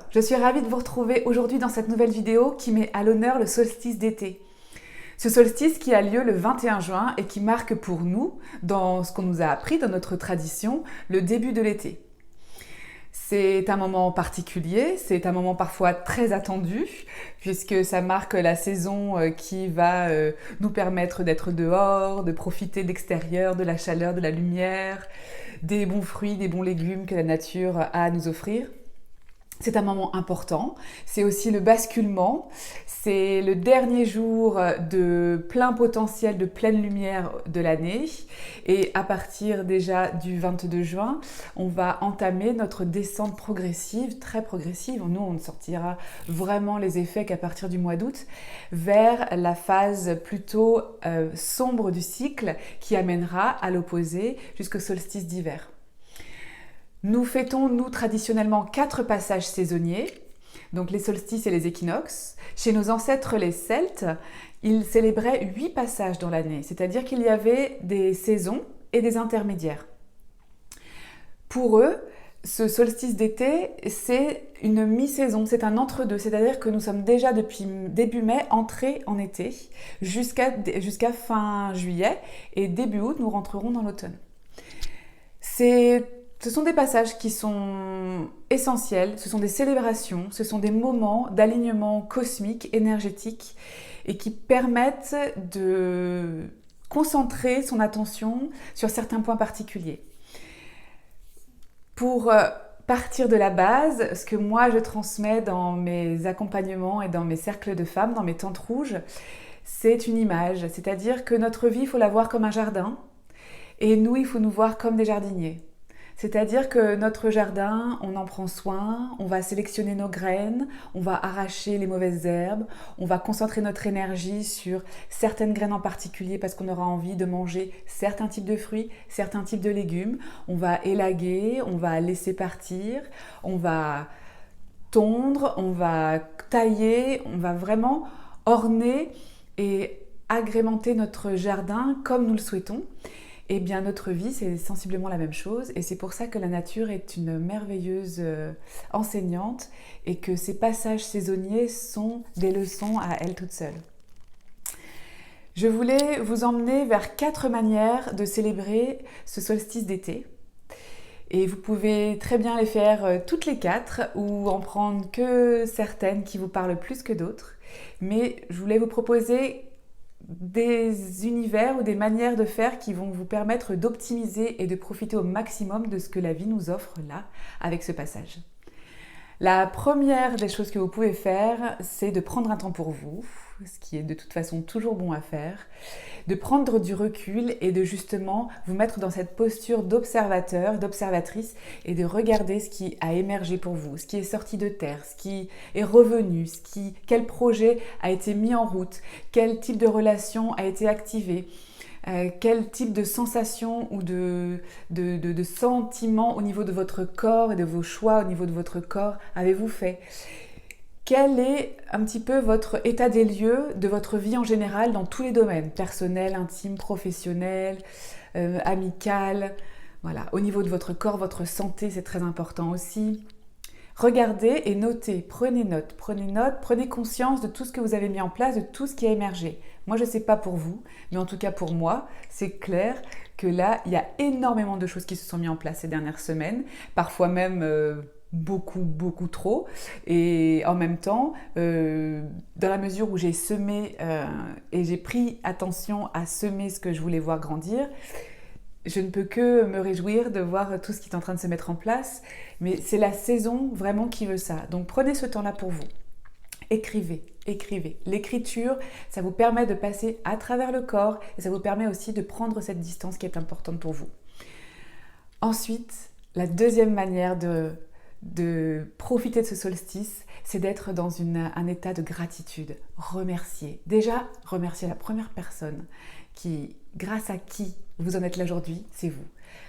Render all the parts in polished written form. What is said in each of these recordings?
je suis ravie de vous retrouver aujourd'hui dans cette nouvelle vidéo qui met à l'honneur le solstice d'été. Ce solstice qui a lieu le 21 juin et qui marque pour nous, dans ce qu'on nous a appris dans notre tradition, le début de l'été. C'est un moment particulier, c'est un moment parfois très attendu, puisque ça marque la saison qui va nous permettre d'être dehors, de profiter de l'extérieur, de la chaleur, de la lumière, des bons fruits, des bons légumes que la nature a à nous offrir. C'est un moment important, c'est aussi le basculement, c'est le dernier jour de plein potentiel, de pleine lumière de l'année. Et à partir déjà du 22 juin, on va entamer notre descente progressive, très progressive. Nous, on ne sortira vraiment les effets qu'à partir du mois d'août, vers la phase plutôt sombre du cycle qui amènera à l'opposé jusqu'au solstice d'hiver. Nous fêtons, nous, traditionnellement 4 passages saisonniers, donc les solstices et les équinoxes. Chez nos ancêtres, les Celtes, ils célébraient 8 passages dans l'année, c'est-à-dire qu'il y avait des saisons et des intermédiaires. Pour eux, ce solstice d'été, c'est une mi-saison, c'est un entre-deux, c'est-à-dire que nous sommes déjà depuis début mai entrés en été, jusqu'à fin juillet, et début août, nous rentrerons dans l'automne. Ce sont des passages qui sont essentiels, ce sont des célébrations, ce sont des moments d'alignement cosmique, énergétique et qui permettent de concentrer son attention sur certains points particuliers. Pour partir de la base, ce que moi je transmets dans mes accompagnements et dans mes cercles de femmes, dans mes tentes rouges, c'est une image, c'est-à-dire que notre vie, il faut la voir comme un jardin et nous, il faut nous voir comme des jardiniers. C'est-à-dire que notre jardin, on en prend soin, on va sélectionner nos graines, on va arracher les mauvaises herbes, on va concentrer notre énergie sur certaines graines en particulier parce qu'on aura envie de manger certains types de fruits, certains types de légumes. On va élaguer, on va laisser partir, on va tondre, on va tailler, on va vraiment orner et agrémenter notre jardin comme nous le souhaitons. Eh bien, notre vie, c'est sensiblement la même chose et c'est pour ça que la nature est une merveilleuse enseignante et que ces passages saisonniers sont des leçons à elles toutes seules. Je voulais vous emmener vers 4 manières de célébrer ce solstice d'été. Et vous pouvez très bien les faire toutes les 4 ou en prendre que certaines qui vous parlent plus que d'autres. Mais je voulais vous proposer des univers ou des manières de faire qui vont vous permettre d'optimiser et de profiter au maximum de ce que la vie nous offre là, avec ce passage. La première des choses que vous pouvez faire, c'est de prendre un temps pour vous, ce qui est de toute façon toujours bon à faire, de prendre du recul et de justement vous mettre dans cette posture d'observateur, d'observatrice et de regarder ce qui a émergé pour vous, ce qui est sorti de terre, ce qui est revenu, quel projet a été mis en route, quel type de relation a été activé. Quel type de sensation ou de sentiment au niveau de votre corps et de vos choix au niveau de votre corps avez-vous fait? Quel est un petit peu votre état des lieux de votre vie en général dans tous les domaines, personnel, intime, professionnel, amical, voilà. Au niveau de votre corps, votre santé, c'est très important aussi. Regardez et notez, prenez note, prenez conscience de tout ce que vous avez mis en place, de tout ce qui a émergé. Moi, je ne sais pas pour vous, mais en tout cas pour moi, c'est clair que là, il y a énormément de choses qui se sont mises en place ces dernières semaines, parfois même beaucoup trop. Et en même temps, dans la mesure où j'ai semé et j'ai pris attention à semer ce que je voulais voir grandir, je ne peux que me réjouir de voir tout ce qui est en train de se mettre en place, mais c'est la saison vraiment qui veut ça. Donc prenez ce temps-là pour vous. Écrivez. L'écriture, ça vous permet de passer à travers le corps et ça vous permet aussi de prendre cette distance qui est importante pour vous. Ensuite, la deuxième manière de profiter de ce solstice, c'est d'être dans un état de gratitude. Remercier. Déjà, remercier la première personne grâce à qui vous en êtes là aujourd'hui, c'est vous.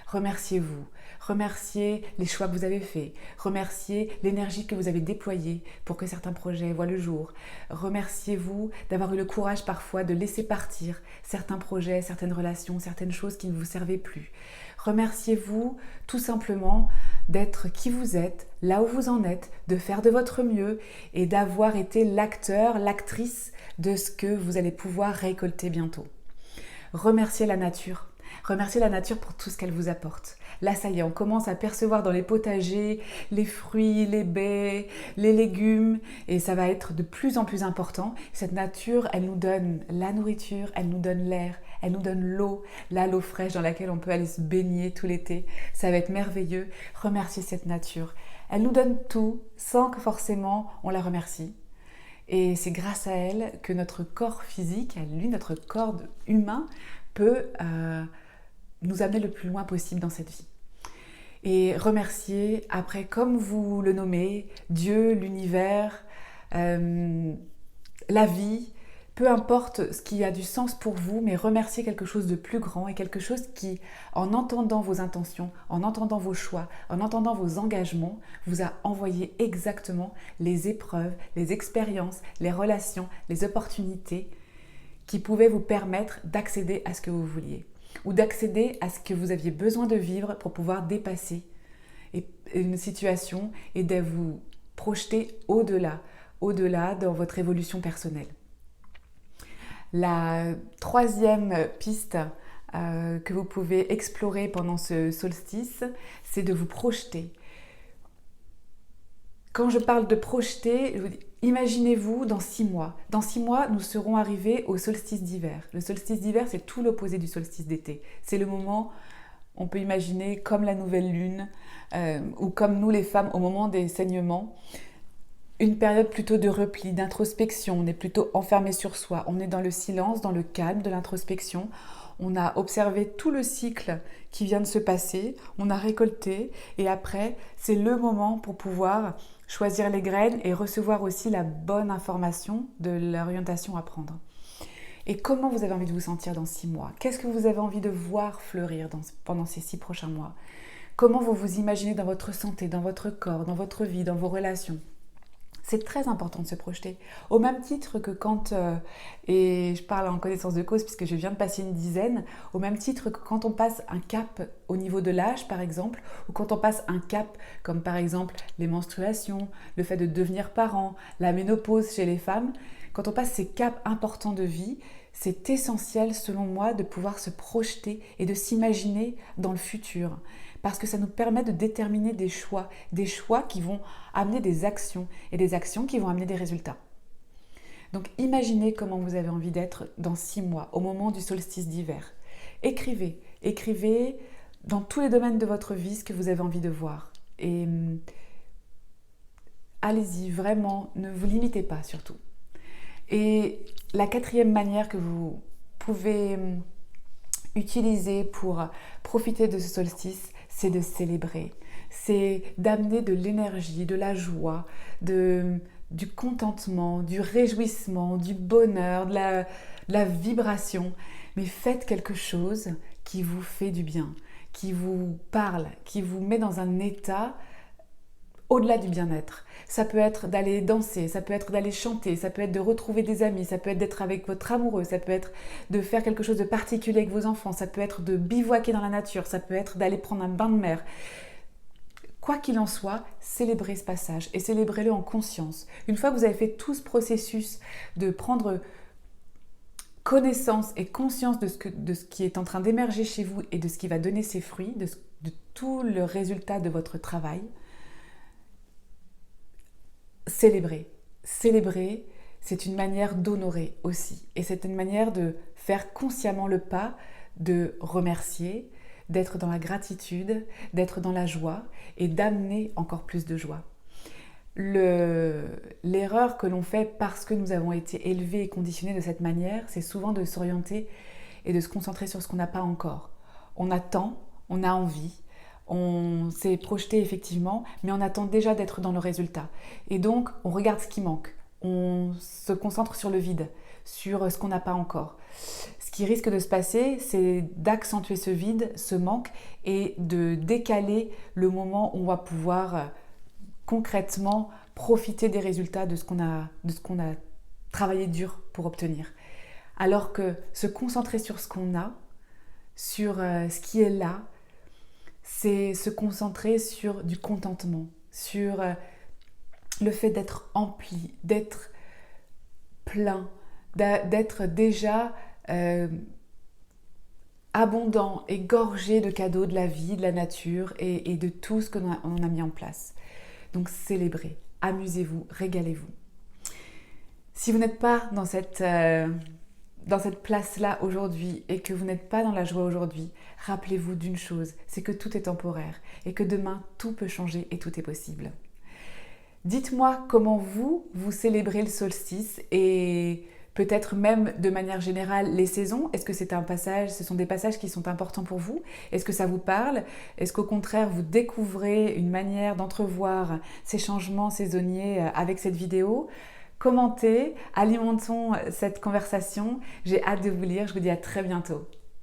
Remerciez-vous. Remerciez les choix que vous avez faits. Remerciez l'énergie que vous avez déployée pour que certains projets voient le jour. Remerciez-vous d'avoir eu le courage parfois de laisser partir certains projets, certaines relations, certaines choses qui ne vous servaient plus. Remerciez-vous tout simplement d'être qui vous êtes, là où vous en êtes, de faire de votre mieux et d'avoir été l'acteur, l'actrice de ce que vous allez pouvoir récolter bientôt. Remerciez la nature. Remerciez la nature pour tout ce qu'elle vous apporte. Là, ça y est, on commence à percevoir dans les potagers les fruits, les baies, les légumes, et ça va être de plus en plus important. Cette nature, elle nous donne la nourriture, elle nous donne l'air, elle nous donne l'eau, l'eau fraîche dans laquelle on peut aller se baigner tout l'été. Ça va être merveilleux. Remerciez cette nature. Elle nous donne tout sans que forcément on la remercie. Et c'est grâce à elle que notre corps physique, à lui, notre corps humain, peut nous amener le plus loin possible dans cette vie. Et remercier, après, comme vous le nommez, Dieu, l'univers, la vie, peu importe ce qui a du sens pour vous, mais remercier quelque chose de plus grand et quelque chose qui, en entendant vos intentions, en entendant vos choix, en entendant vos engagements, vous a envoyé exactement les épreuves, les expériences, les relations, les opportunités qui pouvaient vous permettre d'accéder à ce que vous vouliez ou d'accéder à ce que vous aviez besoin de vivre pour pouvoir dépasser une situation et de vous projeter au-delà dans votre évolution personnelle. La troisième piste que vous pouvez explorer pendant ce solstice, c'est de vous projeter. Quand je parle de projeter, je vous dis, imaginez-vous dans 6 mois. Dans 6 mois, nous serons arrivés au solstice d'hiver. Le solstice d'hiver, c'est tout l'opposé du solstice d'été. C'est le moment, on peut imaginer, comme la nouvelle lune, ou comme nous les femmes au moment des saignements, une période plutôt de repli, d'introspection. On est plutôt enfermé sur soi. On est dans le silence, dans le calme de l'introspection. On a observé tout le cycle qui vient de se passer. On a récolté. Et après, c'est le moment pour pouvoir choisir les graines et recevoir aussi la bonne information de l'orientation à prendre. Et comment vous avez envie de vous sentir dans 6 mois? Qu'est-ce que vous avez envie de voir fleurir pendant ces 6 prochains mois? Comment vous vous imaginez dans votre santé, dans votre corps, dans votre vie, dans vos relations? C'est très important de se projeter. Au même titre que quand, et je parle en connaissance de cause puisque je viens de passer une dizaine, au même titre que quand on passe un cap au niveau de l'âge par exemple, ou quand on passe un cap comme par exemple les menstruations, le fait de devenir parent, la ménopause chez les femmes, quand on passe ces caps importants de vie, c'est essentiel selon moi de pouvoir se projeter et de s'imaginer dans le futur. Parce que ça nous permet de déterminer des choix qui vont amener des actions et des actions qui vont amener des résultats. Donc imaginez comment vous avez envie d'être dans 6 mois, au moment du solstice d'hiver. Écrivez dans tous les domaines de votre vie ce que vous avez envie de voir. Et allez-y, vraiment, ne vous limitez pas surtout. Et la 4e manière que vous pouvez utiliser pour profiter de ce solstice, c'est de célébrer. C'est d'amener de l'énergie, de la joie, du contentement, du réjouissement, du bonheur, de la vibration. Mais faites quelque chose qui vous fait du bien, qui vous parle, qui vous met dans un état au-delà du bien-être. Ça peut être d'aller danser, ça peut être d'aller chanter, ça peut être de retrouver des amis, ça peut être d'être avec votre amoureux, ça peut être de faire quelque chose de particulier avec vos enfants, ça peut être de bivouaquer dans la nature, ça peut être d'aller prendre un bain de mer. Quoi qu'il en soit, célébrez ce passage et célébrez-le en conscience. Une fois que vous avez fait tout ce processus de prendre connaissance et conscience de ce qui est en train d'émerger chez vous et de ce qui va donner ses fruits, de tout le résultat de votre travail, célébrer, c'est une manière d'honorer aussi. Et c'est une manière de faire consciemment le pas, de remercier, d'être dans la gratitude, d'être dans la joie et d'amener encore plus de joie. L'erreur que l'on fait parce que nous avons été élevés et conditionnés de cette manière, c'est souvent de s'orienter et de se concentrer sur ce qu'on n'a pas encore. On attend, on a envie, on s'est projeté effectivement, mais on attend déjà d'être dans le résultat. Et donc, on regarde ce qui manque. On se concentre sur le vide, sur ce qu'on n'a pas encore. Ce qui risque de se passer, c'est d'accentuer ce vide, ce manque, et de décaler le moment où on va pouvoir concrètement profiter des résultats de ce qu'on a travaillé dur pour obtenir. Alors que se concentrer sur ce qu'on a, sur ce qui est là, c'est se concentrer sur du contentement, sur le fait d'être empli, d'être plein, d'être déjà abondant et gorgé de cadeaux de la vie, de la nature et de tout ce qu'on a mis en place. Donc célébrez, amusez-vous, régalez-vous. Si vous n'êtes pas dans cette place-là aujourd'hui et que vous n'êtes pas dans la joie aujourd'hui, rappelez-vous d'une chose, c'est que tout est temporaire et que demain, tout peut changer et tout est possible. Dites-moi comment vous célébrez le solstice et peut-être même de manière générale les saisons. Est-ce que ce sont des passages qui sont importants pour vous? Est-ce que ça vous parle? Est-ce qu'au contraire vous découvrez une manière d'entrevoir ces changements saisonniers avec cette vidéo? Commentez, alimentons cette conversation. J'ai hâte de vous lire, je vous dis à très bientôt.